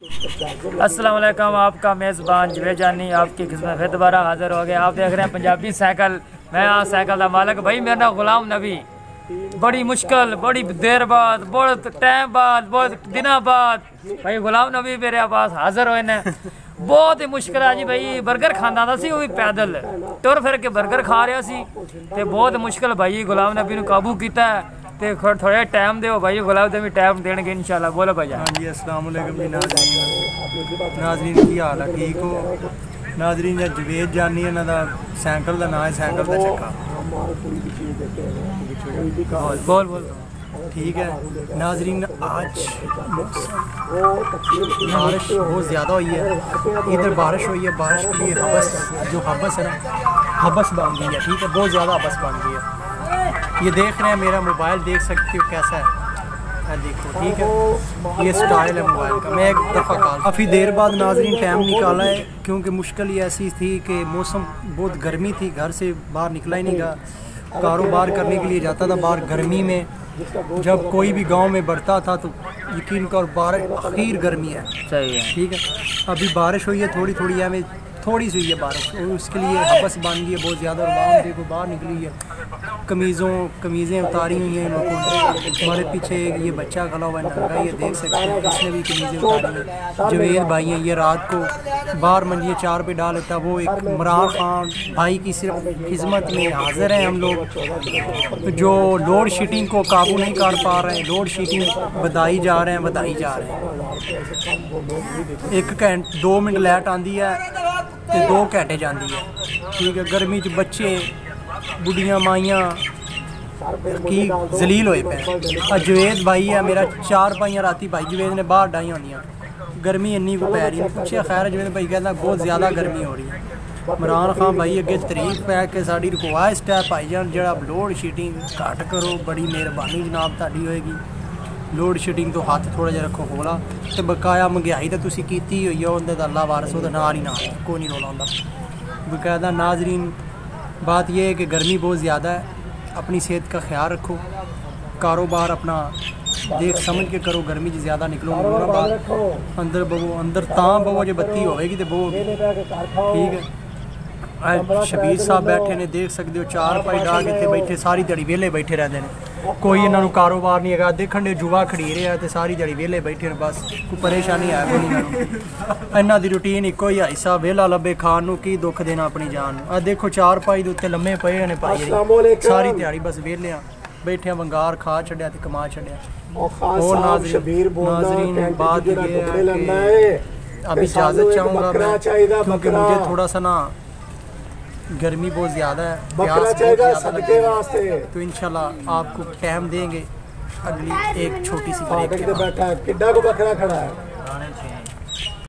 अस्सलाम वालेकुम, आपका मेज़बान जवेद जानी आपकी खिदमत फिर दोबारा हाज़िर हो गया। आप देख रहे हैं पंजाबी साइकिल। मैं आज साइकिल का मालिक भाई, मेरा नाम गुलाम नबी। बड़ी मुश्किल, बड़ी देर बाद, बहुत टाइम बाद, बहुत दिनों बाद भाई गुलाम नबी मेरे पास हाज़िर होए ने। बहुत ही मुश्किल है जी भाई। बर्गर खांदा था सी, वो भी पैदल तुर फिर के बर्गर खा रहा सी ते बहुत मुश्किल भाई गुलाम नबी ने काबू किया ते थोड़े टाइम दो भाई, गुलाम नबी टाइम देंगे इंशाल्लाह। बोलो भाई। हाँ जी, अस्सलाम वालेकुम जी नाज़रीन की हाल है? ठीक हो नाज़रीन? जवेद जानी इन्हां दा साइकिल का नाम है, साइकिल का चक्का। बोल बोल। ठीक है नाज़रीन, आज बारिश बहुत ज़्यादा हुई है, इधर बारिश हुई है। बारिश के लिए हबस है ना, हबस बन गई है। ठीक है, बहुत ज़्यादा हबस बन गई है। ये देख रहे हैं, मेरा मोबाइल देख सकते हो कैसा है, देखो। ठीक है, ये स्टाइल है मोबाइल का। मैं एक दफ़ा काफ़ी देर बाद नाज़रीन टाइम निकाला है, क्योंकि मुश्किल ही ऐसी थी कि मौसम बहुत गर्मी थी, घर से बाहर निकला ही नहीं गया। कारोबार करने के लिए जाता था बाहर गर्मी में। जब कोई भी गांव में बढ़ता था तो यकीन कर बारिश आखिर गर्मी है। सही है। ठीक है, अभी बारिश हुई है थोड़ी थोड़ी, हमें थोड़ी सी हुई है बारिश, और उसके लिए हबस बन गई है बहुत ज़्यादा। और बाहर देखो, बाहर निकली है, कमीज़ें उतारी हुई हैं लोगों। हमारे पीछे ये बच्चा खड़ा हुआ है नंगा, ये देख सकते हैं, इसने भी कमीज़ें उतारी हैं। जवेद भाई हैं, ये रात को बाहर मंजिए 4 पे डाल लेता। वो एक इमरान खान भाई की सिर्फ खिदमत में हाजिर हैं हम लोग, जो लोड शेडिंग को काबू नहीं कर पा रहे हैं। लोड शेडिंग बताई जा रहे हैं। 1 घंटे 2 मिनट लाइट आती है तो 2 घंटे जाती है। ठीक है, गर्मी च बच्चे बुढ़ियाँ माइयाँ की जलील होए पे। जवेद भाई है मेरा, 4 पाइयाँ राती भाई जवेद ने बाहर डाई होनी। गर्मी इन्नी को पै रही है, पूछे खैर जवेद भाई कहता बहुत ज़्यादा गर्मी हो रही है। इमरान खान भाई अगे तरीफ पै के साड़ी रिक्वेस्ट है भाई जान, जरा लोड शेडिंग घट करो, बड़ी मेहरबानी जनाब ताड़ी होएगी। लोड शेडिंग तो हाथ थोड़ा जिहा रखो खोला, तो बकाया महंगाई तो तुसी कीती हुई है, उन्हें तो अल्लाह वारस वो नाल ही ना कोई नहीं रोला होंदा। बकायदा नाजरीन, बात यह है कि गर्मी बहुत ज़्यादा है, अपनी सेहत का ख्याल रखो, कारोबार अपना देख समझ के करो। गर्मी च ज़्यादा निकलो ना बाहर, अंदर बवो, अंदर तां बवो जो बत्ती होगी तो बवोगी। ठीक है, शबीर साहब बैठे ने, देख सकते हो 4 पाई डाल के बैठे, सारी दिहाड़ी वेले बैठे रहते हैं। कोई इन्हों कारोबार नहीं है, देखने दे जुआ खड़ी रहा तो सारी दिहाड़ी वेले बैठे ने, बस कोई परेशानी है कोई नहीं। इन्हों की रूटीन इको ही है, हिस्सा वेला लभे खान नूं, की दुख देना अपनी जान। आ देखो 4 पाई उत्ते लम्मे पे ने पाई, सारी दिहाड़ी बस वेले बैठे वंगार खा छड्या ते कमा छड्या। और नाज़रीन बात ये है कि अब इजाज़त चाहूँगा मैं, क्योंकि मुझे थोड़ा सा ना गर्मी बहुत ज़्यादा है, प्यास बहुत ज़्यादा, तो इंशाल्लाह आपको टाइम देंगे अगली एक छोटी सी ब्रेक के बाद।